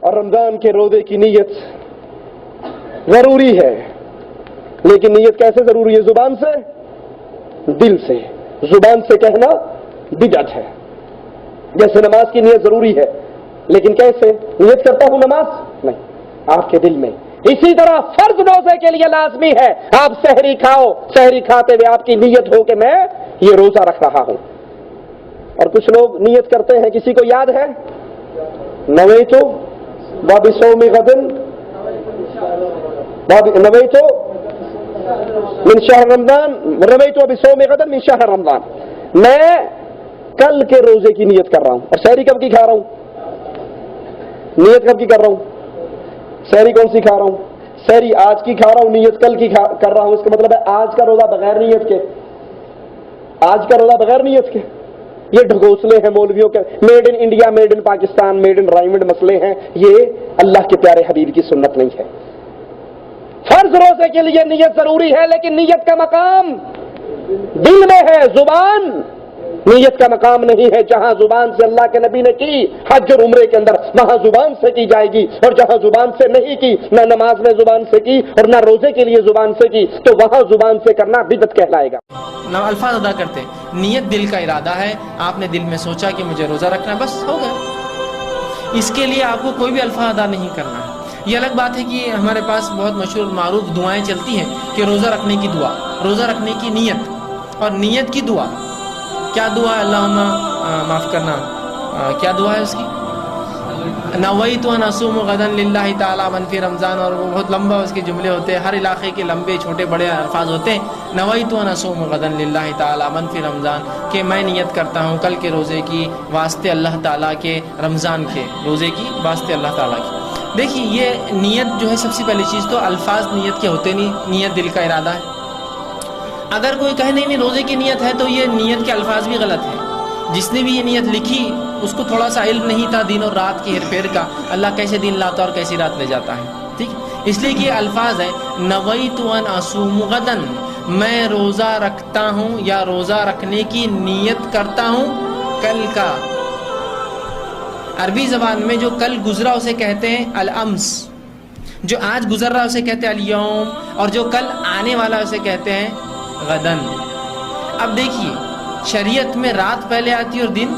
اور رمضان کے روزے کی نیت ضروری ہے، لیکن نیت کیسے ضروری ہے؟ زبان سے، دل سے۔ زبان سے کہنا بدعت ہے۔ جیسے نماز کی نیت ضروری ہے، لیکن کیسے؟ نیت کرتا ہوں نماز؟ نہیں، آپ کے دل میں۔ اسی طرح فرض روزے کے لیے لازمی ہے، آپ سحری کھاؤ، سحری کھاتے ہوئے آپ کی نیت ہو کہ میں یہ روزہ رکھ رہا ہوں۔ اور کچھ لوگ نیت کرتے ہیں، کسی کو یاد ہے؟ نویتو بصوم غد، نویتو من شہر رمضان، نویتو بصوم غد من شہر رمضان، میں کل کے روزے کی نیت کر رہا ہوں۔ اور سحری کب کی کھا رہا ہوں؟ نیت کب کی کر رہا ہوں؟ سحری کون سی کھا رہا ہوں؟ سحری آج کی کھا رہا ہوں، نیت کل کی کر رہا ہوں۔ اس کا مطلب ہے آج کا روزہ بغیر نیت کے، آج کا روزہ بغیر نیت کے۔ یہ ڈھگوسلے ہیں مولویوں کے، made in India, made in Pakistan, made in Raiwind مسئلے ہیں، یہ اللہ کے پیارے حبیب کی سنت نہیں ہے۔ فرض روزے کے لیے نیت ضروری ہے، لیکن نیت کا مقام دل میں ہے، زبان نیت کا مقام نہیں ہے۔ جہاں زبان سے اللہ کے نبی نے کی حج اور عمرے کے اندر، وہاں زبان سے کی جائے گی، اور جہاں زبان سے نہیں کی، نہ نماز میں زبان سے کی اور نہ روزے کے لیے زبان سے کی، تو وہاں زبان سے کرنا بدعت کہلائے گا۔ نہ الفاظ ادا کرتے، نیت دل کا ارادہ ہے، آپ نے دل میں سوچا کہ مجھے روزہ رکھنا ہے، بس ہو گیا۔ اس کے لیے آپ کو کوئی بھی الفاظ ادا نہیں کرنا ہے۔ یہ الگ بات ہے کہ ہمارے پاس بہت مشہور معروف دعائیں چلتی ہیں کہ روزہ رکھنے کی دعا، روزہ رکھنے کی نیت، اور نیت کی دعا کیا دعا ہے؟ اللہم معاف کرنا، کیا دعا ہے اس کی؟ نویت ان اصوم غدا للہ تعالی من فی رمضان، اور وہ بہت لمبا اس کے جملے ہوتے ہیں، ہر علاقے کے لمبے چھوٹے بڑے الفاظ ہوتے ہیں۔ نویت ان اصوم غدا للہ تعالی من فی رمضان، کہ میں نیت کرتا ہوں کل کے روزے کی واسطے اللہ تعالیٰ کے، رمضان کے روزے کی واسطے اللہ تعالیٰ کی۔ دیکھیے یہ نیت جو ہے، سب سے پہلی چیز تو الفاظ نیت کے ہوتے نہیں، نیت دل کا ارادہ ہے۔ اگر کوئی کہے نہیں روزے کی نیت ہے، تو یہ نیت کے الفاظ بھی غلط ہیں۔ جس نے بھی یہ نیت لکھی اس کو تھوڑا سا علم نہیں تھا دین اور رات کی ہیر پھیر کا، اللہ کیسے دن لاتا اور کیسی رات لے جاتا ہے، ٹھیک؟ اس لیے کہ یہ الفاظ ہے، نویت ان اصوم غدا، میں روزہ رکھتا ہوں یا روزہ رکھنے کی نیت کرتا ہوں کل کا۔ عربی زبان میں جو کل گزرا اسے کہتے ہیں الامس، جو آج گزر رہا اسے کہتے ہیں الیوم، اور جو کل آنے والا اسے کہتے ہیں غدن۔ اب دیکھیے شریعت میں رات پہلے آتی ہے اور دن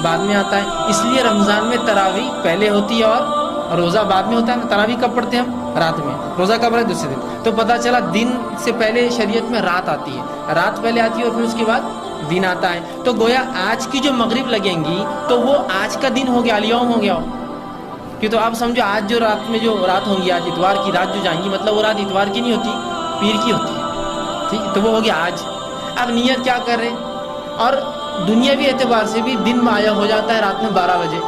بعد میں آتا ہے، اس لیے رمضان میں تراویح پہلے ہوتی ہے اور روزہ بعد میں ہوتا ہے۔ تراویح کب پڑھتے ہیں ہم؟ رات میں۔ روزہ کب رہے؟ دوسرے دن۔ تو پتہ چلا دن سے پہلے شریعت میں رات آتی ہے، رات پہلے آتی ہے اور پھر اس کے بعد دن آتا ہے۔ تو گویا آج کی جو مغرب لگیں گی تو وہ آج کا دن ہو گیا، الیوم ہو گیا۔ کہ تو آپ سمجھو آج جو رات میں جو رات ہوں گی، آج اتوار کی رات جو جائیں گی، مطلب وہ رات اتوار کی نہیں ہوتی، پیر کی ہوتی ہے، ٹھیک؟ تو وہ ہو گیا آج۔ اب نیت کیا کر رہے ہیں؟ اور دنیاوی اعتبار سے بھی دن مایا ہو جاتا ہے رات میں 12 بجے۔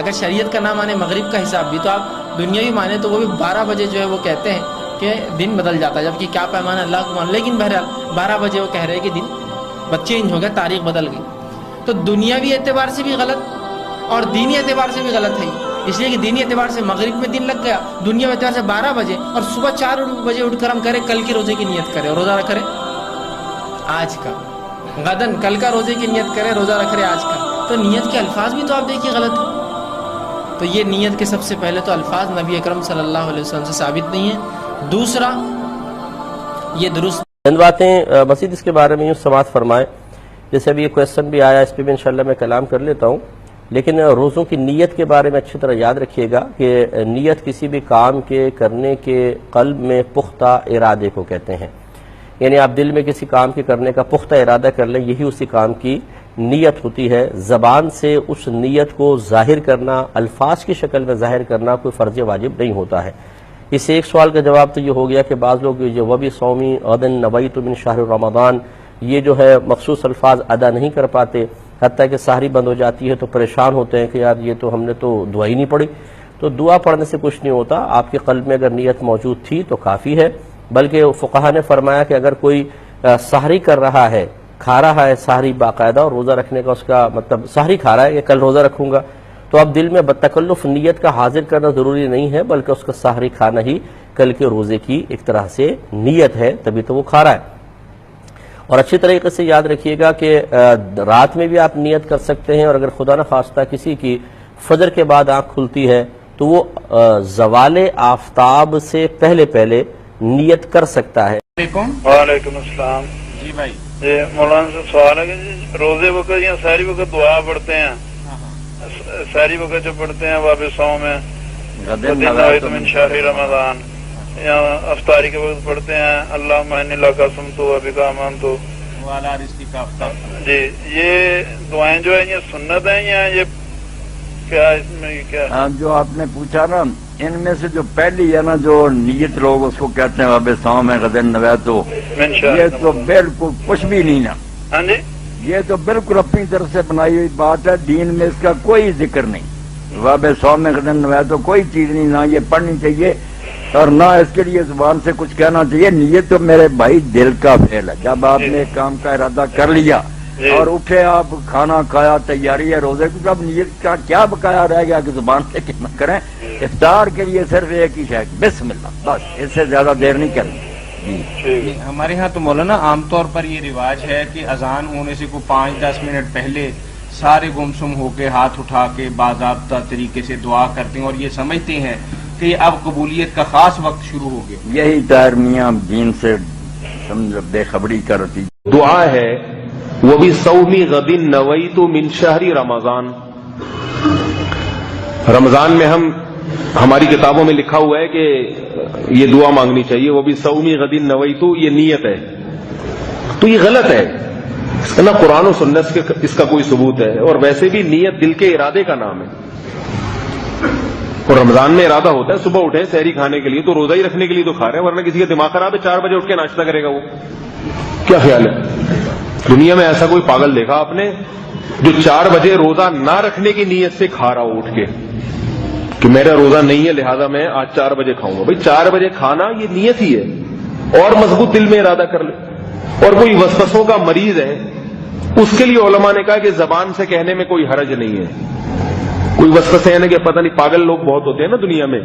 اگر شریعت کا نام مانے مغرب کا حساب بھی، تو آپ دنیاوی مانے تو وہ بھی 12 بجے جو ہے وہ کہتے ہیں کہ دن بدل جاتا ہے، جبکہ کیا پیمانہ اللہ کو مان، لیکن بہرحال 12 بجے وہ کہہ رہے ہیں کہ دن چینج ہو گیا، تاریخ بدل گئی۔ تو دنیاوی اعتبار سے بھی غلط اور دینی اعتبار سے بھی غلط ہے، اس لیے کہ دینی اعتبار سے مغرب میں دن لگ گیا، دنیاوی اعتبار سے 12 بجے، اور صبح 4 بجے اٹھ کر ہم کریں کل کے روزے کی نیت کریں، روزہ رکھ رہے آج کا، غدن کل کا روزے کی نیت کرے، روزہ رکھ رہے آج کا۔ تو نیت کے الفاظ بھی تو آپ دیکھیے غلط ہیں۔ تو یہ نیت کے سب سے پہلے تو الفاظ نبی اکرم صلی اللہ علیہ وسلم سے ثابت نہیں ہے۔ دوسرا یہ درست چند باتیں مزید اس کے بارے میں یوں سماعت فرمائیں، جیسے ابھی یہ کویسچن بھی آیا، اس پہ بھی انشاءاللہ میں کلام کر لیتا ہوں، لیکن روزوں کی نیت کے بارے میں اچھی طرح یاد رکھیے گا کہ نیت کسی بھی کام کے کرنے کے قلب میں پختہ ارادے کو کہتے ہیں۔ یعنی آپ دل میں کسی کام کے کرنے کا پختہ ارادہ کر لیں، یہی اسی کام کی نیت ہوتی ہے۔ زبان سے اس نیت کو ظاہر کرنا، الفاظ کی شکل میں ظاہر کرنا کوئی فرض واجب نہیں ہوتا ہے۔ اس ایک سوال کا جواب تو یہ ہو گیا کہ بعض لوگ جو وبی صومی غدن نویت من شہر رمضان، یہ جو ہے مخصوص الفاظ ادا نہیں کر پاتے، حتیٰ کہ سحری بند ہو جاتی ہے تو پریشان ہوتے ہیں کہ یار یہ تو ہم نے تو دعا ہی نہیں پڑھی۔ تو دعا پڑھنے سے کچھ نہیں ہوتا، آپ کے قلب میں اگر نیت موجود تھی تو کافی ہے۔ بلکہ فقہا نے فرمایا کہ اگر کوئی سحری کر رہا ہے، کھا رہا ہے سحری باقاعدہ، اور روزہ رکھنے کا اس کا مطلب سحری کھا رہا ہے کہ کل روزہ رکھوں گا، تو اب دل میں بتکلف نیت کا حاضر کرنا ضروری نہیں ہے، بلکہ اس کا سحری کھانا ہی کل کے روزے کی ایک طرح سے نیت ہے، تبھی تو وہ کھا رہا ہے۔ اور اچھی طریقے سے یاد رکھیے گا کہ رات میں بھی آپ نیت کر سکتے ہیں، اور اگر خدا نخواستہ کسی کی فجر کے بعد آنکھ کھلتی ہے تو وہ زوال آفتاب سے پہلے پہلے نیت کر سکتا ہے. وعلیکم السلام. جی بھائی. مولانا سے سوال ہے کہ روزے وقت یا سحری وقت دعا پڑھتے ہیں, سحری وقت جو پڑھتے ہیں واب سو میں من شہر رمضان, یا افطاری کے وقت پڑھتے ہیں اللہم انی لک صمتو و بک آمنتو والا رزقی کا افطار. جی, یہ دعائیں جو ہیں یہ سنت ہیں یا یہ کیا اس میں کیا؟ ہاں, جو آپ نے پوچھا نا, ان میں سے جو پہلی ہے نا, جو نیت لوگ اس کو کہتے ہیں واب سو میں غدن نویتو, یہ تو بالکل کچھ بھی نہیں نا. ہاں جی, یہ تو بالکل اپنی طرف سے بنائی ہوئی بات ہے, دین میں اس کا کوئی ذکر نہیں. واب سو میں غدن نویتو کوئی چیز نہیں, نہ یہ پڑھنی چاہیے اور نہ اس کے لیے زبان سے کچھ کہنا چاہیے. نیت تو میرے بھائی دل کا فعل ہے. جب آپ نے ایک کام کا ارادہ کر لیا اور اٹھے, آپ کھانا کھایا, تیاری ہے روزے کی, اب نیت کا کیا بقایا رہ گیا کہ زبان سے کیا کریں. افطار کے لیے صرف ایک ہی ہے بسم اللہ, بس, اس سے زیادہ دیر نہیں کرنی. جی, ہمارے ہاں تو مولانا عام طور پر یہ رواج ہے کہ اذان ہونے سے کوئی 5-10 منٹ پہلے سارے گمسم ہو کے ہاتھ اٹھا کے باضابطہ طریقے سے دعا کرتے ہیں اور یہ سمجھتے ہیں کہ اب قبولیت کا خاص وقت شروع ہو گیا. یہی طاہر میاں دین سے بے خبری کرتی. دعا ہے وہ بھی صومی غدن نویت من شہر رمضان. رمضان میں ہماری کتابوں میں لکھا ہوا ہے کہ یہ دعا مانگنی چاہیے, وہ بھی صومی غدن نویت, یہ نیت ہے. تو یہ غلط ہے, اس کا نہ قرآن و سنت اس کا کوئی ثبوت ہے, اور ویسے بھی نیت دل کے ارادے کا نام ہے. اور رمضان میں ارادہ ہوتا ہے صبح اٹھے سحری کھانے کے لیے, تو روزہ ہی رکھنے کے لیے تو کھا رہے ہیں, ورنہ کسی کا دماغ خراب ہے 4 بجے اٹھ کے ناشتہ کرے گا, وہ کیا خیال ہے؟ دنیا میں ایسا کوئی پاگل دیکھا آپ نے جو 4 بجے روزہ نہ رکھنے کی نیت سے کھا رہا ہو اٹھ کے کہ میرا روزہ نہیں ہے لہذا میں آج 4 بجے کھاؤں گا؟ بھائی 4 بجے کھانا یہ نیت ہی ہے, اور مضبوط دل میں ارادہ کر لے. اور کوئی وسوسوں کا مریض ہے, اس کے لیے علماء نے کہا کہ زبان سے کہنے میں کوئی حرج نہیں ہے. کوئی وسوسے ہیں کہ پتہ نہیں, پاگل لوگ بہت ہوتے ہیں نا دنیا میں,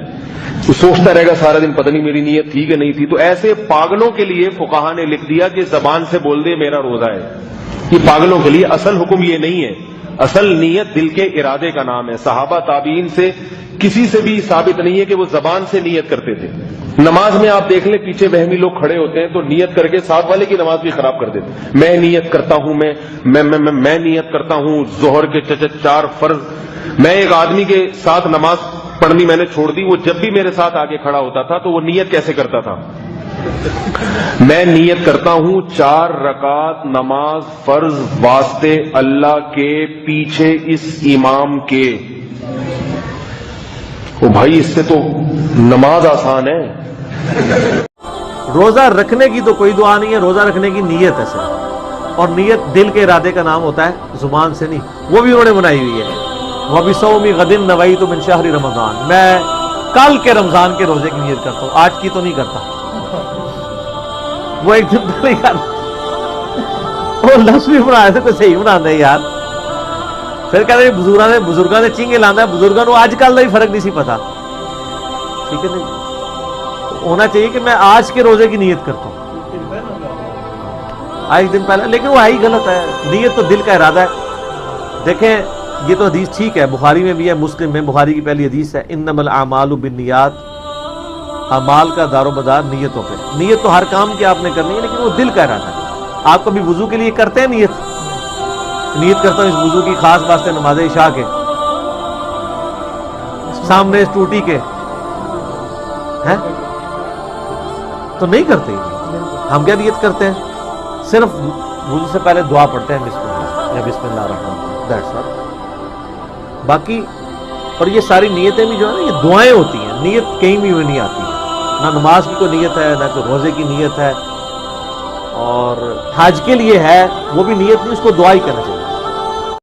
وہ سوچتا رہے گا سارا دن پتہ نہیں میری نیت تھی کہ نہیں تھی. تو ایسے پاگلوں کے لیے فقہا نے لکھ دیا کہ زبان سے بول دے میرا روزہ ہے. یہ پاگلوں کے لیے, اصل حکم یہ نہیں ہے. اصل نیت دل کے ارادے کا نام ہے. صحابہ تابعین سے کسی سے بھی ثابت نہیں ہے کہ وہ زبان سے نیت کرتے تھے. نماز میں آپ دیکھ لیں پیچھے وہمی لوگ کھڑے ہوتے ہیں تو نیت کر کے ساتھ والے کی نماز بھی خراب کر دیتے. میں نیت کرتا ہوں, میں نیت کرتا ہوں ظہر کے 4 فرض. میں ایک آدمی کے ساتھ نماز پڑھنی میں نے چھوڑ دی, وہ جب بھی میرے ساتھ آگے کھڑا ہوتا تھا تو وہ نیت کیسے کرتا تھا؟ میں نیت کرتا ہوں 4 رکعت نماز فرض واسطے اللہ کے پیچھے اس امام کے. او بھائی, اس سے تو نماز آسان ہے. روزہ رکھنے کی تو کوئی دعا نہیں ہے, روزہ رکھنے کی نیت ہے صرف, اور نیت دل کے ارادے کا نام ہوتا ہے, زبان سے نہیں. وہ بھی انہوں نے بنائی ہوئی ہے, وہ بھی صومی غدن نویت من شہر رمضان, میں کل کے رمضان کے روزے کی نیت کرتا ہوں, آج کی تو نہیں کرتا. وہ ایک دن پہلے یار وہ لفظ بھی بنا رہے تھے, صحیح بنا دے یار. پھر کہتے ہیں بزرگاں نے چنگے لانا ہے, بزرگاں کو آج کل کا ہی فرق نہیں سی پتا. ٹھیک ہے, نہیں ہونا چاہیے کہ میں آج کے روزے کی نیت کرتا ہوں, آج دن پہلے. لیکن وہ ہی غلط ہے, نیت تو دل کا ارادہ ہے. دیکھیں یہ تو حدیث ٹھیک ہے, بخاری میں بھی ہے, مسلم میں, بخاری کی پہلی حدیث ہے, انما الاعمال بالنیات, اعمال کا دار و مدار نیتوں پہ. نیت تو ہر کام کی آپ نے کرنی ہے, لیکن وہ دل کا ارادہ ہے. آپ کبھی وضو کے لیے کرتے ہیں نیت کرتا ہوں اس وضو کی خاص واسطے نماز عشاء کے سامنے اس ٹوٹی کے, ہیں تو نہیں کرتے. ہم کیا نیت کرتے ہیں؟ صرف وضو سے پہلے دعا پڑھتے ہیں بسم اللہ یا بسم اللہ الرحمن الرحیم, دیٹس آل. باقی اور یہ ساری نیتیں بھی جو ہے نا یہ دعائیں ہوتی ہیں, نیت کہیں بھی نہیں آتی ہے. نہ نماز کی کوئی نیت ہے, نہ کوئی روزے کی نیت ہے, اور حج کے لیے ہے وہ بھی نیت نہیں, اس کو دعا ہی کرنا چاہیے.